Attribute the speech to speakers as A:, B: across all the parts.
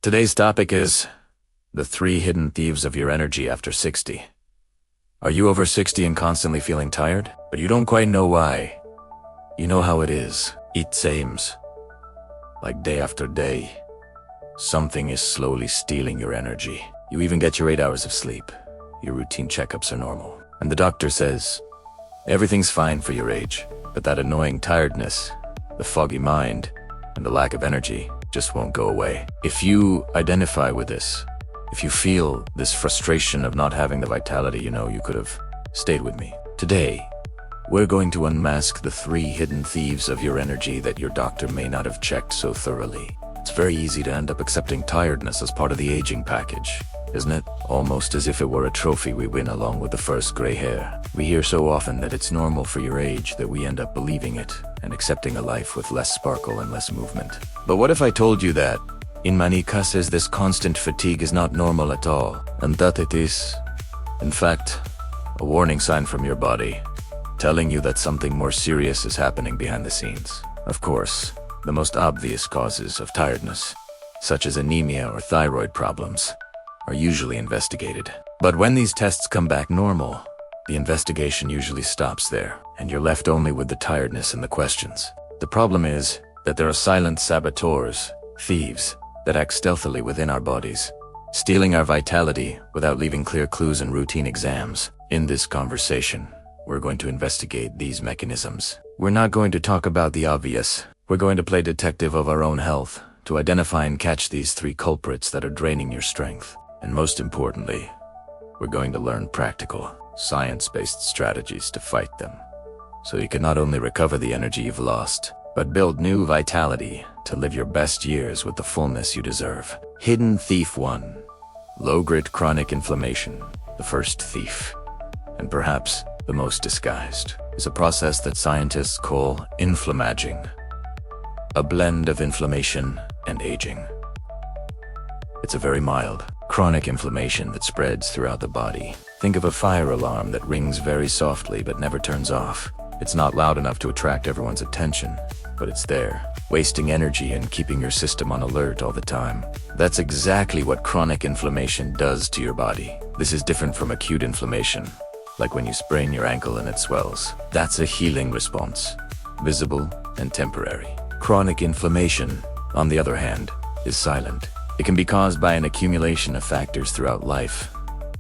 A: Today's topic is the 3 hidden thieves of your energy after 60. Are you over 60 and constantly feeling tired? But you don't quite know why. You know how it is. It seems like day after day, something is slowly stealing your energy. You even get your 8 hours of sleep. Your routine checkups are normal. And the doctor says, everything's fine for your age, but that annoying tiredness, the foggy mind, and the lack of energy just won't go away. If you identify with this, if you feel this frustration of not having the vitality, you could have stayed with me. Today, we're going to unmask the 3 hidden thieves of your energy that your doctor may not have checked so thoroughly. It's very easy to end up accepting tiredness as part of the aging package, isn't it? Almost as if it were a trophy we win along with the first gray hair. We hear so often that it's normal for your age that we end up believing it and accepting a life with less sparkle and less movement. But what if I told you that, in many cases, this constant fatigue is not normal at all, and that it is, in fact, a warning sign from your body, telling you that something more serious is happening behind the scenes? Of course, the most obvious causes of tiredness, such as anemia or thyroid problems, are usually investigated. But when these tests come back normal, the investigation usually stops there, and you're left only with the tiredness and the questions. The problem is that there are silent saboteurs, thieves, that act stealthily within our bodies, stealing our vitality without leaving clear clues in routine exams. In this conversation, we're going to investigate these mechanisms. We're not going to talk about the obvious. We're going to play detective of our own health to identify and catch these 3 culprits that are draining your strength. And most importantly, we're going to learn practical, science-based strategies to fight them, so you can not only recover the energy you've lost, but build new vitality to live your best years with the fullness you deserve. Hidden Thief 1. Low-grade chronic inflammation. The first thief, and perhaps the most disguised, is a process that scientists call inflammaging, a blend of inflammation and aging. It's a very mild, chronic inflammation that spreads throughout the body. Think of a fire alarm that rings very softly but never turns off. It's not loud enough to attract everyone's attention, but it's there, wasting energy and keeping your system on alert all the time. That's exactly what chronic inflammation does to your body. This is different from acute inflammation, like when you sprain your ankle and it swells. That's a healing response, visible and temporary. Chronic inflammation, on the other hand, is silent. It can be caused by an accumulation of factors throughout life.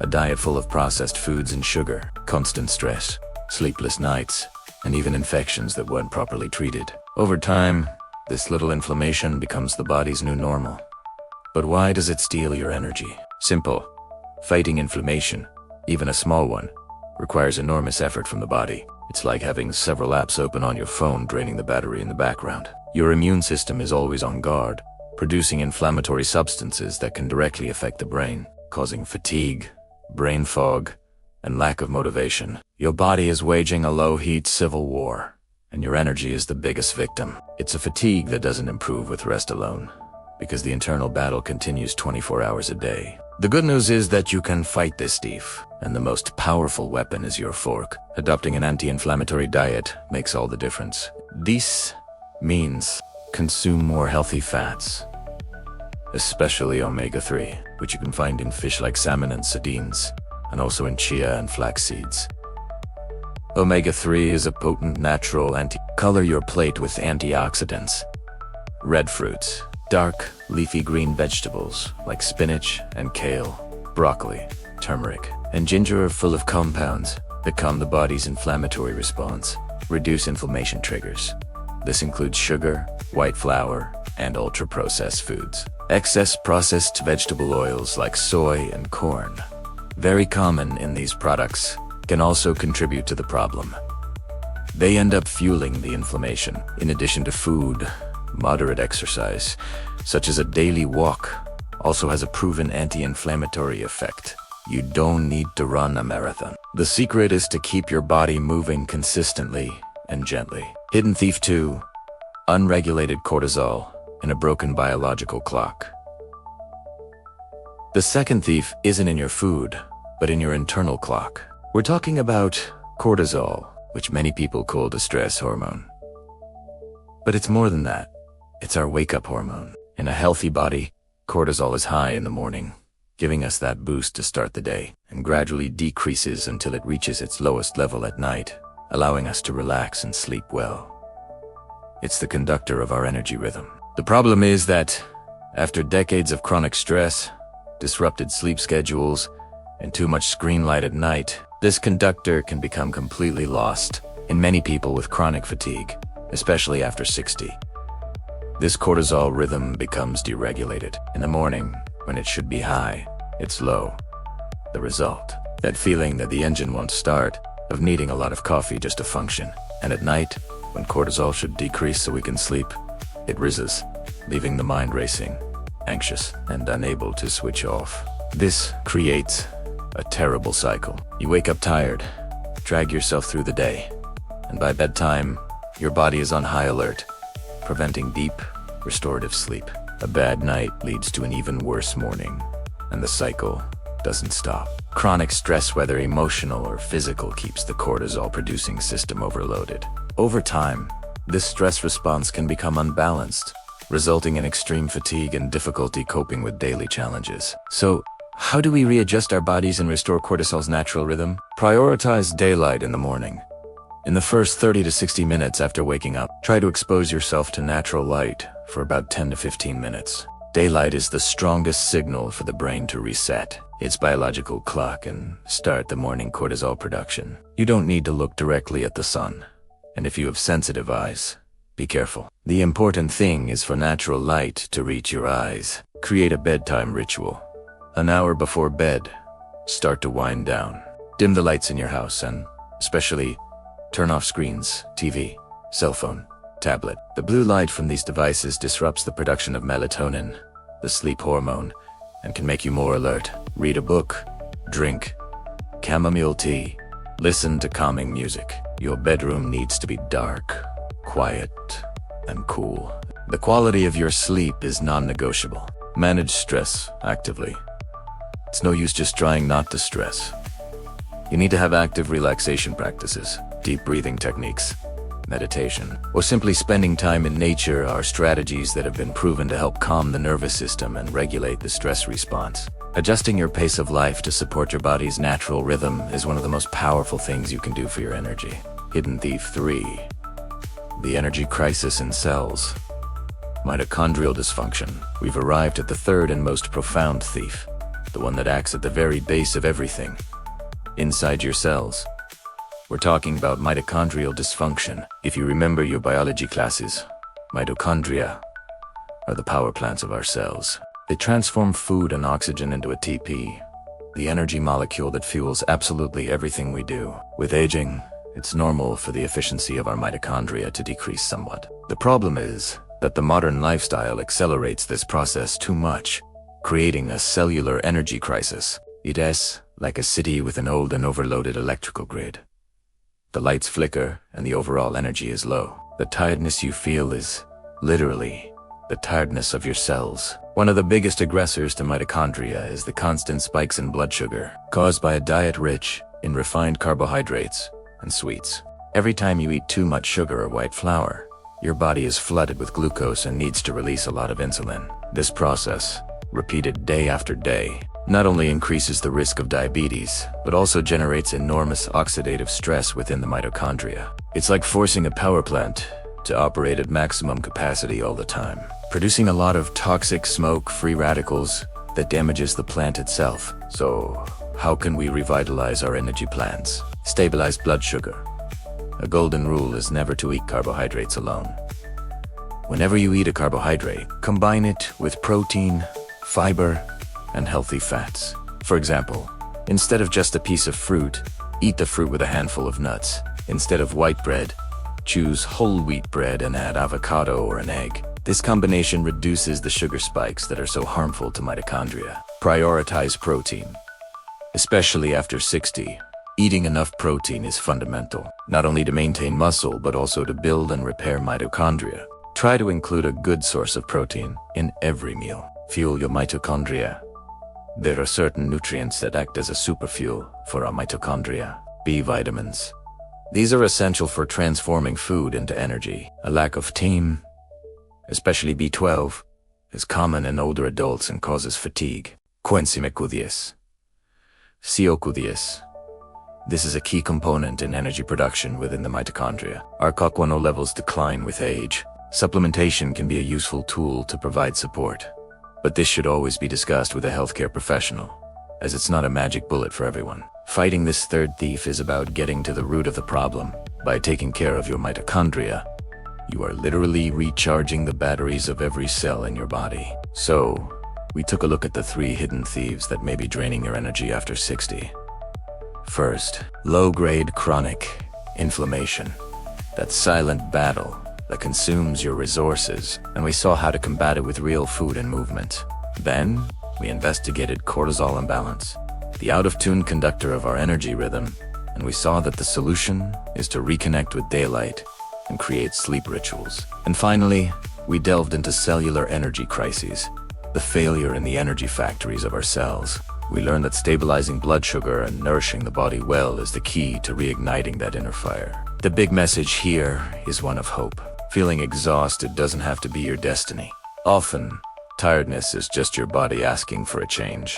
A: A diet full of processed foods and sugar, constant stress, sleepless nights, and even infections that weren't properly treated. Over time, this little inflammation becomes the body's new normal. But why does it steal your energy? Simple. Fighting inflammation, even a small one, requires enormous effort from the body. It's like having several apps open on your phone draining the battery in the background. Your immune system is always on guard, producing inflammatory substances that can directly affect the brain, causing fatigue, brain fog, and lack of motivation. Your body is waging a low-heat civil war, and your energy is the biggest victim. It's a fatigue that doesn't improve with rest alone, because the internal battle continues 24 hours a day. The good news is that you can fight this thief, and the most powerful weapon is your fork. Adopting an anti-inflammatory diet makes all the difference. This means consume more healthy fats, especially omega-3, which you can find in fish like salmon and sardines, and also in chia and flax seeds. Omega-3 is a potent natural Color your plate with antioxidants. Red fruits, dark, leafy green vegetables like spinach and kale, broccoli, turmeric, and ginger are full of compounds that calm the body's inflammatory response, reduce inflammation triggers. This includes sugar, white flour, and ultra-processed foods. Excess processed vegetable oils like soy and corn, very common in these products, can also contribute to the problem. They end up fueling the inflammation. In addition to food, moderate exercise, such as a daily walk, also has a proven anti-inflammatory effect. You don't need to run a marathon. The secret is to keep your body moving consistently and gently. Hidden Thief 2. Unregulated cortisol in a broken biological clock. The second thief isn't in your food, but in your internal clock. We're talking about cortisol, which many people call the stress hormone. But it's more than that. It's our wake-up hormone. In a healthy body, Cortisol is high in the morning, giving us that boost to start the day, and gradually decreases until it reaches its lowest level at night, allowing us to relax and sleep well. It's the conductor of our energy rhythm. The problem is that, after decades of chronic stress, disrupted sleep schedules, and too much screen light at night, this conductor can become completely lost in many people with chronic fatigue, especially after 60. This cortisol rhythm becomes deregulated. In the morning, when it should be high, it's low. The result, that feeling that the engine won't start, of needing a lot of coffee just to function. And at night, when cortisol should decrease so we can sleep, it rises, leaving the mind racing, anxious, and unable to switch off. This creates a terrible cycle. You wake up tired, drag yourself through the day, and by bedtime, your body is on high alert, preventing deep, restorative sleep. A bad night leads to an even worse morning, and the cycle doesn't stop. Chronic stress, whether emotional or physical, keeps the cortisol-producing system overloaded. Over time, this stress response can become unbalanced, resulting in extreme fatigue and difficulty coping with daily challenges. So, how do we readjust our bodies and restore cortisol's natural rhythm? Prioritize daylight in the morning. In the first 30 to 60 minutes after waking up, try to expose yourself to natural light for about 10 to 15 minutes. Daylight is the strongest signal for the brain to reset its biological clock and start the morning cortisol production. You don't need to look directly at the sun, and if you have sensitive eyes, be careful. The important thing is for natural light to reach your eyes. Create a bedtime ritual. An hour before bed, start to wind down. Dim the lights in your house and, especially, turn off screens, TV, cell phone, tablet. The blue light from these devices disrupts the production of melatonin, the sleep hormone, and can make you more alert. Read a book, drink chamomile tea, listen to calming music. Your bedroom needs to be dark, quiet, and cool. The quality of your sleep is non-negotiable. Manage stress actively. It's no use just trying not to stress. You need to have active relaxation practices, deep breathing techniques, meditation, or simply spending time in nature are strategies that have been proven to help calm the nervous system and regulate the stress response. Adjusting your pace of life to support your body's natural rhythm is one of the most powerful things you can do for your energy. Hidden Thief 3. The energy crisis in cells. Mitochondrial dysfunction. We've arrived at the third and most profound thief, the one that acts at the very base of everything, inside your cells. We're talking about mitochondrial dysfunction. If you remember your biology classes, mitochondria are the power plants of our cells. They transform food and oxygen into ATP, the energy molecule that fuels absolutely everything we do. With aging, it's normal for the efficiency of our mitochondria to decrease somewhat. The problem is that the modern lifestyle accelerates this process too much, creating a cellular energy crisis. It is like a city with an old and overloaded electrical grid. The lights flicker and the overall energy is low. The tiredness you feel is literally the tiredness of your cells. One of the biggest aggressors to mitochondria is the constant spikes in blood sugar, caused by a diet rich in refined carbohydrates and sweets. Every time you eat too much sugar or white flour, your body is flooded with glucose and needs to release a lot of insulin. This process, repeated day after day, not only increases the risk of diabetes, but also generates enormous oxidative stress within the mitochondria. It's like forcing a power plant to operate at maximum capacity all the time, producing a lot of toxic smoke, free radicals that damages the plant itself. So, how can we revitalize our energy plants? Stabilize blood sugar. A golden rule is never to eat carbohydrates alone. Whenever you eat a carbohydrate, combine it with protein, fiber, and healthy fats. For example, instead of just a piece of fruit, eat the fruit with a handful of nuts. Instead of white bread, choose whole wheat bread and add avocado or an egg. This combination reduces the sugar spikes that are so harmful to mitochondria. Prioritize protein. Especially after 60, eating enough protein is fundamental, not only to maintain muscle but also to build and repair mitochondria. Try to include a good source of protein in every meal. Fuel your mitochondria. There are certain nutrients that act as a superfuel for our mitochondria. B vitamins. These are essential for transforming food into energy. A lack of thiam, especially B12, is common in older adults and causes fatigue. Coenzymekudies. Ciokudies. This is a key component in energy production within the mitochondria. Our COQ10 levels decline with age. Supplementation can be a useful tool to provide support, but this should always be discussed with a healthcare professional, as it's not a magic bullet for everyone. Fighting this third thief is about getting to the root of the problem. By taking care of your mitochondria, you are literally recharging the batteries of every cell in your body. So, we took a look at the 3 hidden thieves that may be draining your energy after 60. First, low-grade chronic inflammation. That silent battle that consumes your resources, and we saw how to combat it with real food and movement. Then, we investigated cortisol imbalance, the out-of-tune conductor of our energy rhythm, and we saw that the solution is to reconnect with daylight and create sleep rituals. And finally, we delved into cellular energy crises, the failure in the energy factories of our cells. We learned that stabilizing blood sugar and nourishing the body well is the key to reigniting that inner fire. The big message here is one of hope. Feeling exhausted doesn't have to be your destiny. Often, tiredness is just your body asking for a change.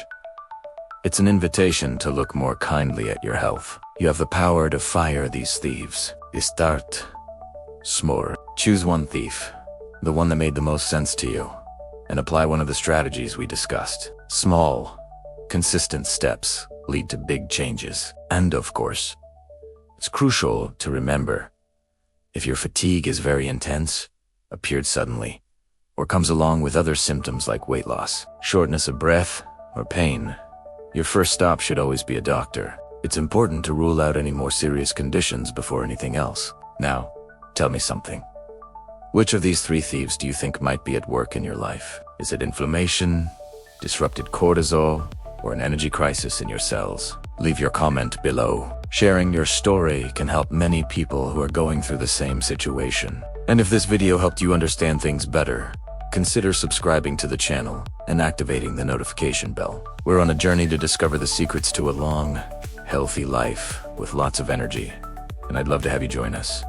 A: It's an invitation to look more kindly at your health. You have the power to fire these thieves. Start small. Choose one thief, the one that made the most sense to you, and apply one of the strategies we discussed. Small, consistent steps lead to big changes. And of course, it's crucial to remember, if your fatigue is very intense, appeared suddenly, or comes along with other symptoms like weight loss, shortness of breath, or pain, your first stop should always be a doctor. It's important to rule out any more serious conditions before anything else. Now, tell me something. Which of these 3 thieves do you think might be at work in your life? Is it inflammation, disrupted cortisol, or an energy crisis in your cells? Leave your comment below. Sharing your story can help many people who are going through the same situation. And if this video helped you understand things better, consider subscribing to the channel and activating the notification bell. We're on a journey to discover the secrets to a long, healthy life with lots of energy, and I'd love to have you join us.